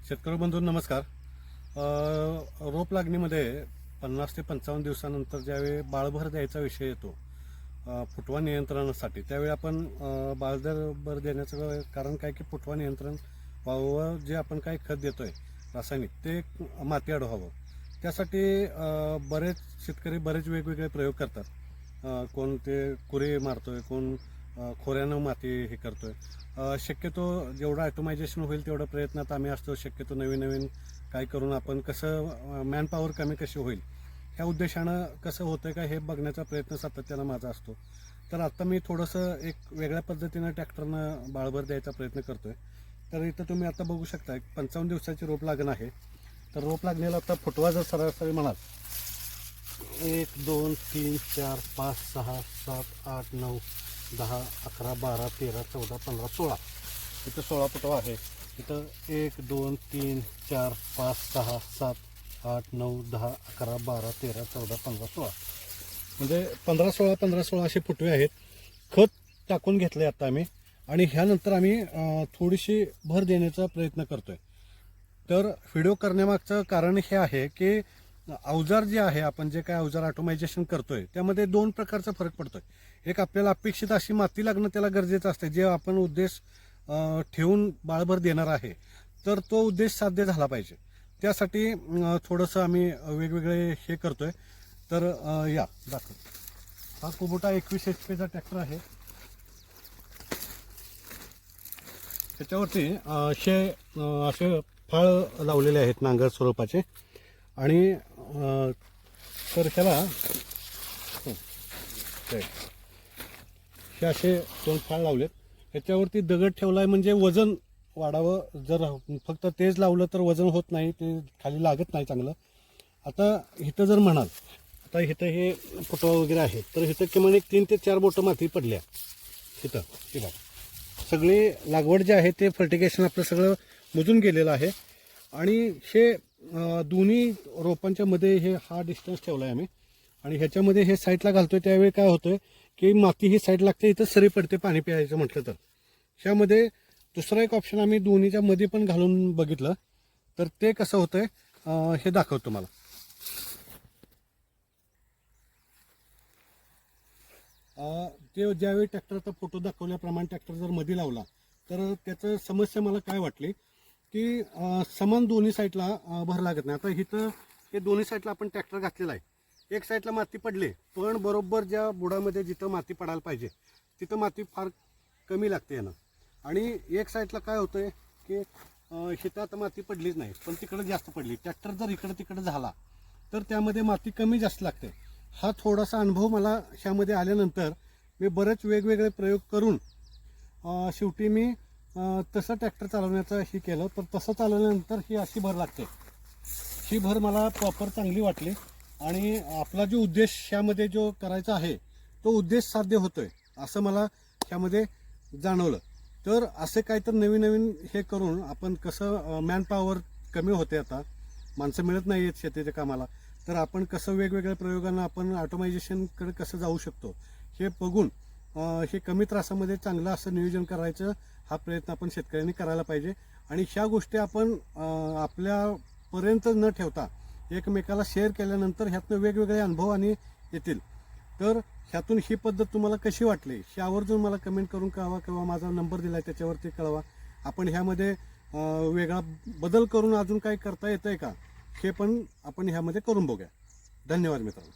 शेतकरी बंधू नमस्कार. रोप लागणीमध्ये 50 ते 55 दिवसानंतर ज्यावेळी बाळभर द्यायचा विषय येतो फुटवा नियंत्रणासाठी, त्यावेळी आपण बाळभर देण्याचं कारण काय की फुटवा नियंत्रण व्हावं, जे आपण काही खत देतोय रासायनिक ते माती अडवावं. त्यासाठी बरेच शेतकरी बरेच वेगवेगळे प्रयोग करतात. कोण ते कुरे मारतोय, कोण खोऱ्यानं माती हे करतोय. शक्यतो जेवढं ॲटोमायझेशन होईल तेवढा प्रयत्नात आम्ही असतो. शक्यतो नवीन नवीन काय करून आपण कसं मॅनपॉवर कमी कशी होईल ह्या उद्देशानं कसं होतं का हे बघण्याचा प्रयत्न सातत्यानं माझा असतो. तर आता मी थोडंसं एक वेगळ्या पद्धतीनं ट्रॅक्टरनं बाळभर द्यायचा प्रयत्न करतोय. तर इथं तुम्ही आता बघू शकता 55 दिवसाची रोप लागण आहे. तर रोप लागणीला आता फुटवा जर सरासरी म्हणाल 1 2 3 4 5 6 7 8 9 10 11 12 13 14 15 16 इथं 16 फुटवा आहे. इथं 1 2 3 4 5 6 7 8 9 10 11 12 13 14 15 16 म्हणजे 15 16 असे फुटवे आहेत. खत टाकून घेतले आता आम्ही आणि ह्यानंतर आम्ही थोडीशी भर देण्याचा प्रयत्न करतोय. तर व्हिडिओ करण्यामागचं कारण हे आहे की अवजार जे आहे, आपण जे काय अवजार ऑटोमायझेशन करतोय त्यामध्ये दोन प्रकारचा फरक पडतोय. एक आपल्याला अपेक्षित अशी माती लागणं त्याला गरजेचं असते, जे आपण उद्देश ठेवून बाळभर देणार आहे, तर तो उद्देश साध्य झाला पाहिजे. त्यासाठी थोडंसं आम्ही वेगवेगळे हे करतोय. तर या दाखव, हा कुबोटा 21 HP चा ट्रॅक्टर आहे. त्याच्यावरती असे फळ लावलेले आहेत नांगर स्वरूपाचे आणि तर ह्याला हे असे दोन फाळ लावलेत. ह्याच्यावरती दगड ठेवलाय म्हणजे वजन वाढावं. जर फक्त तेज लावलं तर वजन होत नाही, ते खाली लागत नाही चांगलं. आता इथं जर म्हणाल, आता इथं हे फुटवा वगैरे आहे, तर इथं किमान एक 3 ते 4 बोटं माती पडल्या इथं. ठीक आहे, सगळी लागवड जे आहे ते फर्टिगेशन आपलं सगळं मोजून गेलेलं आहे. आणि हे दोन्ही रोपांच्या मध्ये हा डिस्टन्स ठेवला आहे आम्ही. आणि ह्याच्यामध्ये हे साईडला घालतोय त्यावेळी काय होतंय की माती ही साईड लागते, इथं सरी पडते पाणी प्यायचं म्हटलं तर. ह्यामध्ये दुसरा एक ऑप्शन आम्ही दोन्हीच्या मध्ये पण घालून बघितलं, तर ते कसं होतंय हे दाखवतो तुम्हाला. ते ज्यावेळी ट्रॅक्टरचा फोटो दाखवल्याप्रमाणे ट्रॅक्टर जर मध्ये लावला तर त्याचं समस्या मला काय वाटली की समान दोन्ही साईडला भर लागत नाही. आता इथं हे दोन्ही साईडला आपण ट्रॅक्टर घातलेला आहे. एक साईडला माती पडली, पण बरोबर ज्या बुडामध्ये जिथं माती पडायला पाहिजे तिथं माती फार कमी लागते यानं. आणि एक साईडला काय होतंय की इथं आता माती पडलीच नाही, पण तिकडं जास्त पडली. ट्रॅक्टर जर इकडं तिकडं झाला तर त्यामध्ये माती कमी जास्त लागते. हा थोडासा अनुभव मला ह्यामध्ये आल्यानंतर मी बरेच वेगवेगळे प्रयोग करून शेवटी मी तसं ट्रॅक्टर चालवण्याचं हे केलं. तर तसं चालवल्यानंतर ही अशी भर लागते. ही भर मला प्रॉपर चांगली वाटली आणि आपला जो उद्देश ह्यामध्ये जो करायचा आहे तो उद्देश साध्य होतोय असं मला ह्यामध्ये जाणवलं. तर असे काहीतरी नवीन नवीन हे करून आपण कसं मॅनपॉवर कमी होते, आता माणसं मिळत नाही आहेत शेतीच्या कामाला, तर आपण कसं वेगवेगळ्या प्रयोगांना आपण ऑटोमायझेशनकडे कसं जाऊ शकतो हे बघून हे कमी त्रासामध्ये चांगलं असं नियोजन करायचं हा प्रयत्न आपण शेतकऱ्यांनी करायला पाहिजे. आणि ह्या गोष्टी आपण आपल्यापर्यंत न ठेवता एकमेकाला शेअर केल्यानंतर ह्यातनं वेगवेगळे अनुभव आणि येतील. तर ह्यातून ही पद्धत तुम्हाला कशी वाटली हे आवर्जून मला कमेंट करून कळवा, किंवा माझा नंबर दिला आहे त्याच्यावरती कळवा. आपण ह्यामध्ये वेगळा बदल करून अजून काही करता येतं आहे का हे पण आपण ह्यामध्ये करून बघूया. धन्यवाद मित्रांनो.